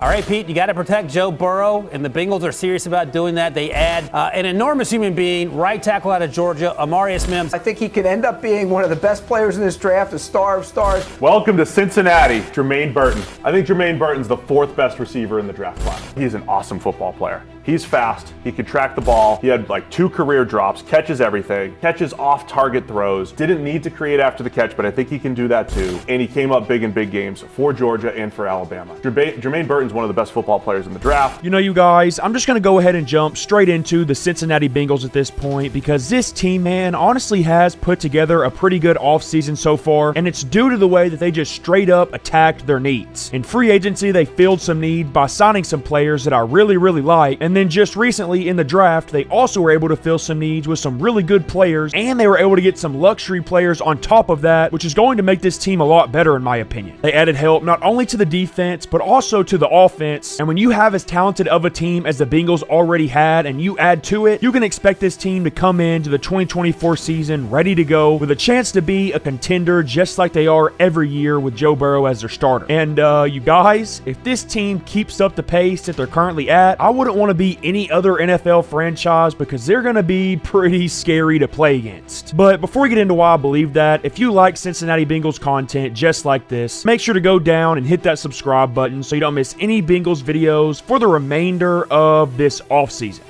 All right, Pete, you got to protect Joe Burrow, and the Bengals are serious about doing that. They add an enormous human being, right tackle out of Georgia, Amarius Mims. I think he could end up being one of the best players in this draft, a star of stars. Welcome to Cincinnati, Jermaine Burton. I think Jermaine Burton's the 4th best receiver in the draft class. He's an awesome football player. He's fast, he could track the ball, he had like 2 career drops, catches everything, catches off-target throws, didn't need to create after the catch, but I think he can do that too. And he came up big in big games for Georgia and for Alabama. Jermaine Burton's one of the best football players in the draft. You know, you guys, I'm just going to go ahead and jump straight into the Cincinnati Bengals at this point because this team, man, honestly has put together a pretty good offseason so far, and it's due to the way that they just straight up attacked their needs. In free agency, they filled some need by signing some players that I really like, and then just recently in the draft, they also were able to fill some needs with some really good players, and they were able to get some luxury players on top of that, which is going to make this team a lot better in my opinion. They added help not only to the defense, but also to the offense, and when you have as talented of a team as the Bengals already had, and you add to it, you can expect this team to come into the 2024 season ready to go with a chance to be a contender just like they are every year with Joe Burrow as their starter. And you guys, if this team keeps up the pace that they're currently at, I wouldn't want to be any other NFL franchise because they're going to be pretty scary to play against. But before we get into why I believe that, if you like Cincinnati Bengals content just like this, make sure to go down and hit that subscribe button so you don't miss any Bengals videos for the remainder of this offseason.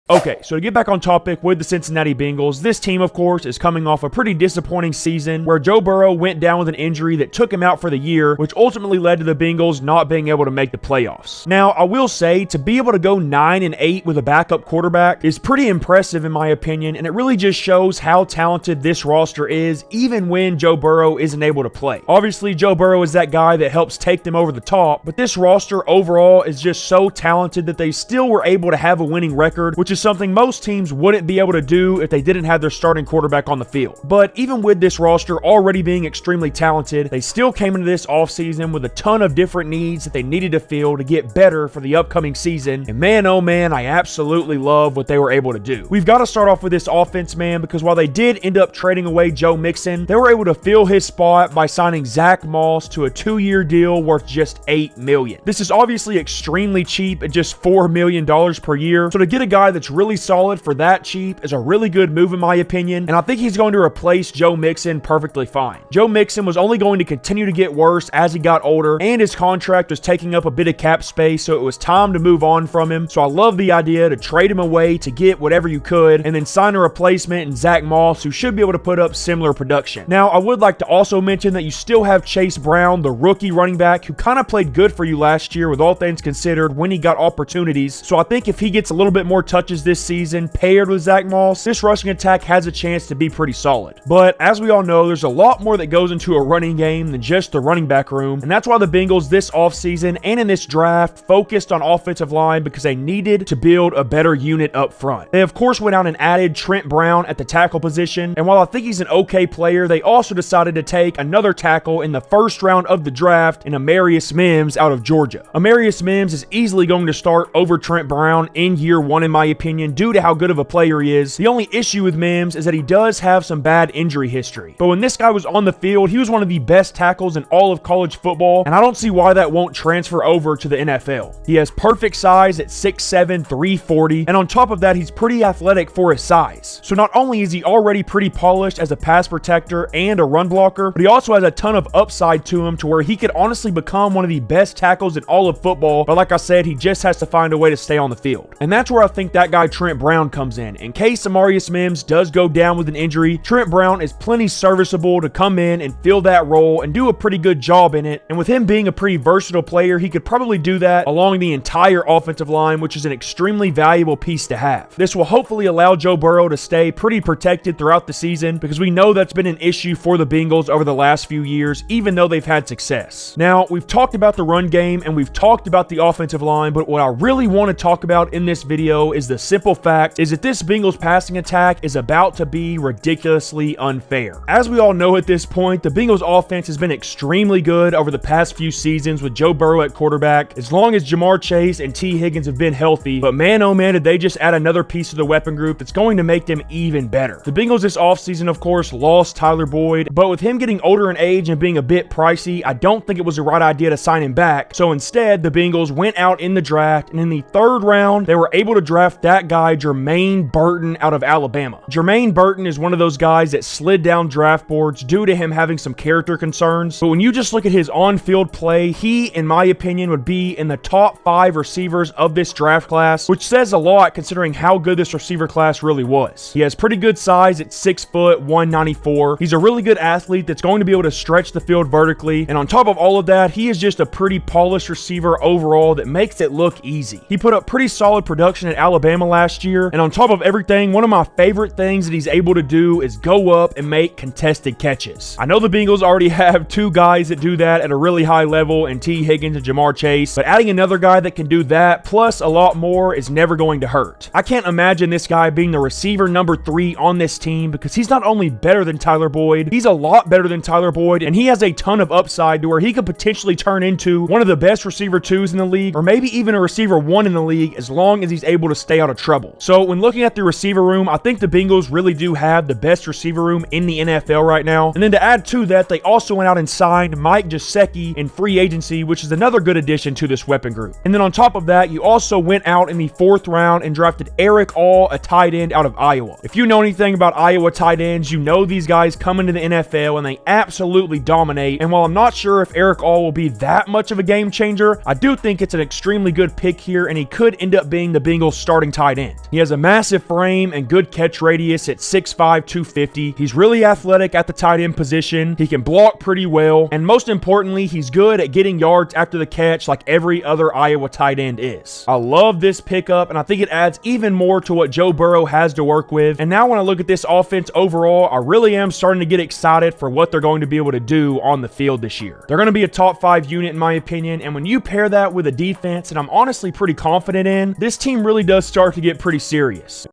Okay, so to get back on topic with the Cincinnati Bengals, this team, of course, is coming off a pretty disappointing season where Joe Burrow went down with an injury that took him out for the year, which ultimately led to the Bengals not being able to make the playoffs. Now, I will say, to be able to go 9-8 with a backup quarterback is pretty impressive in my opinion, and it really just shows how talented this roster is, even when Joe Burrow isn't able to play. Obviously, Joe Burrow is that guy that helps take them over the top, but this roster overall is just so talented that they still were able to have a winning record, which is something most teams wouldn't be able to do if they didn't have their starting quarterback on the field. But even with this roster already being extremely talented, they still came into this offseason with a ton of different needs that they needed to fill to get better for the upcoming season. And man, oh man, I absolutely love what they were able to do. We've got to start off with this offense, man, because while they did end up trading away Joe Mixon, they were able to fill his spot by signing Zach Moss to a 2-year deal worth just $8 million. This is obviously extremely cheap at just $4 million per year. So to get a guy that's really solid for that cheap is a really good move in my opinion, and I think he's going to replace Joe Mixon perfectly fine. Joe Mixon was only going to continue to get worse as he got older, and his contract was taking up a bit of cap space, so it was time to move on from him. So I love the idea to trade him away to get whatever you could, and then sign a replacement in Zach Moss, who should be able to put up similar production. Now, I would like to also mention that you still have Chase Brown, the rookie running back, who kind of played good for you last year with all things considered when he got opportunities. So I think if he gets a little bit more touches this season, paired with Zach Moss, this rushing attack has a chance to be pretty solid. But as we all know, there's a lot more that goes into a running game than just the running back room, and that's why the Bengals this offseason and in this draft focused on offensive line because they needed to build a better unit up front. They of course went out and added Trent Brown at the tackle position, and while I think he's an okay player, they also decided to take another tackle in the first round of the draft in Amarius Mims out of Georgia. Amarius Mims is easily going to start over Trent Brown in year 1 in my opinion due to how good of a player he is. The only issue with Mims is that he does have some bad injury history. But when this guy was on the field, he was one of the best tackles in all of college football, and I don't see why that won't transfer over to the NFL. He has perfect size at 6'7", 340, and on top of that, he's pretty athletic for his size. So not only is he already pretty polished as a pass protector and a run blocker, but he also has a ton of upside to him to where he could honestly become one of the best tackles in all of football, but like I said, he just has to find a way to stay on the field. And that's where I think that guy Trent Brown comes in case Amarius Mims does go down with an injury, Trent Brown is plenty serviceable to come in and fill that role and do a pretty good job in it. And with him being a pretty versatile player, he could probably do that along the entire offensive line, which is an extremely valuable piece to have. This will hopefully allow Joe Burrow to stay pretty protected throughout the season because we know that's been an issue for the Bengals over the last few years, even though they've had success. Now, we've talked about the run game and we've talked about the offensive line, but what I really want to talk about in this video is the simple fact is that this Bengals passing attack is about to be ridiculously unfair. As we all know at this point, the Bengals offense has been extremely good over the past few seasons with Joe Burrow at quarterback, as long as Jamar Chase and T. Higgins have been healthy, but man oh man did they just add another piece of the weapon group that's going to make them even better. The Bengals this offseason, of course, lost Tyler Boyd, but with him getting older in age and being a bit pricey, I don't think it was the right idea to sign him back. So instead, the Bengals went out in the draft, and in the third round, they were able to draft that guy, Jermaine Burton, out of Alabama. Jermaine Burton is one of those guys that slid down draft boards due to him having some character concerns, but when you just look at his on-field play, he, in my opinion, would be in the top 5 receivers of this draft class, which says a lot considering how good this receiver class really was. He has pretty good size at 6 foot, 194. He's a really good athlete that's going to be able to stretch the field vertically, and on top of all of that, he is just a pretty polished receiver overall that makes it look easy. He put up pretty solid production at Alabama last year, and on top of everything, one of my favorite things that he's able to do is go up and make contested catches. I know the Bengals already have 2 guys that do that at a really high level in T. Higgins and Jamar Chase, but adding another guy that can do that plus a lot more is never going to hurt. I can't imagine this guy being the receiver number 3 on this team because he's not only better than Tyler Boyd, he's a lot better than Tyler Boyd, and he has a ton of upside to where he could potentially turn into one of the best receiver 2s in the league, or maybe even a receiver 1 in the league as long as he's able to stay out of trouble. So when looking at the receiver room, I think the Bengals really do have the best receiver room in the NFL right now. And then to add to that, they also went out and signed Mike Gesicki in free agency, which is another good addition to this weapon group. And then on top of that, you also went out in the 4th round and drafted Eric All, a tight end out of Iowa. If you know anything about Iowa tight ends, you know these guys come into the NFL and they absolutely dominate. And while I'm not sure if Eric All will be that much of a game changer, I do think it's an extremely good pick here, and he could end up being the Bengals starting tight end. He has a massive frame and good catch radius at 6'5", 250. He's really athletic at the tight end position. He can block pretty well, and most importantly, he's good at getting yards after the catch like every other Iowa tight end is. I love this pickup, and I think it adds even more to what Joe Burrow has to work with. And now when I look at this offense overall, I really am starting to get excited for what they're going to be able to do on the field this year. They're going to be a top 5 unit in my opinion, and when you pair that with a defense that I'm honestly pretty confident in, this team really does start to get pretty serious.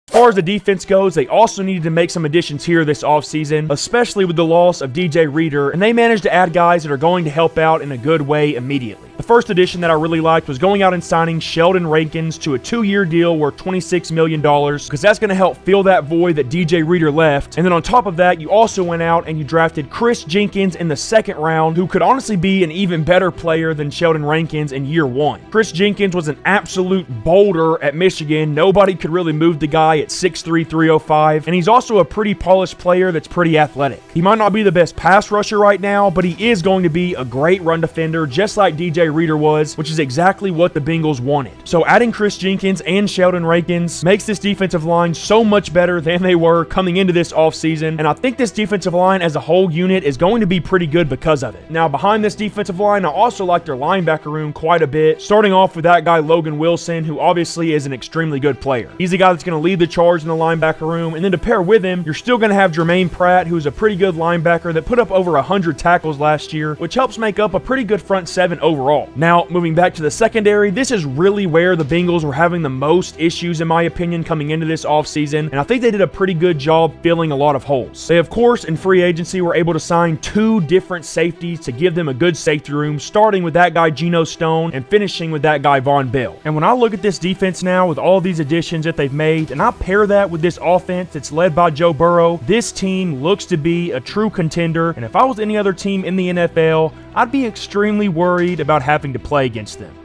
As far as the defense goes, they also needed to make some additions here this offseason, especially with the loss of DJ Reader, and they managed to add guys that are going to help out in a good way immediately. The first addition that I really liked was going out and signing Sheldon Rankins to a 2-year deal worth $26 million, because that's going to help fill that void that DJ Reader left. And then on top of that, you also went out and you drafted Chris Jenkins in the 2nd round, who could honestly be an even better player than Sheldon Rankins in year 1. Chris Jenkins was an absolute boulder at Michigan. Nobody could really move the guy at 6'3", 305, and he's also a pretty polished player that's pretty athletic. He might not be the best pass rusher right now, but he is going to be a great run defender, just like DJ Reader was, which is exactly what the Bengals wanted. So adding Chris Jenkins and Sheldon Rankins makes this defensive line so much better than they were coming into this offseason, and I think this defensive line as a whole unit is going to be pretty good because of it. Now, behind this defensive line, I also like their linebacker room quite a bit, starting off with that guy Logan Wilson, who obviously is an extremely good player. He's the guy that's going to lead the charge in the linebacker room, and then to pair with him, you're still going to have Jermaine Pratt, who's a pretty good linebacker that put up over 100 tackles last year, which helps make up a pretty good front 7 overall. Now, moving back to the secondary, this is really where the Bengals were having the most issues, in my opinion, coming into this offseason, and I think they did a pretty good job filling a lot of holes. They, of course, in free agency were able to sign 2 different safeties to give them a good safety room, starting with that guy Geno Stone and finishing with that guy Von Bell. And when I look at this defense now with all these additions that they've made, and I pair that with this offense that's led by Joe Burrow, this team looks to be a true contender, and if I was any other team in the NFL, I'd be extremely worried about having to play against them.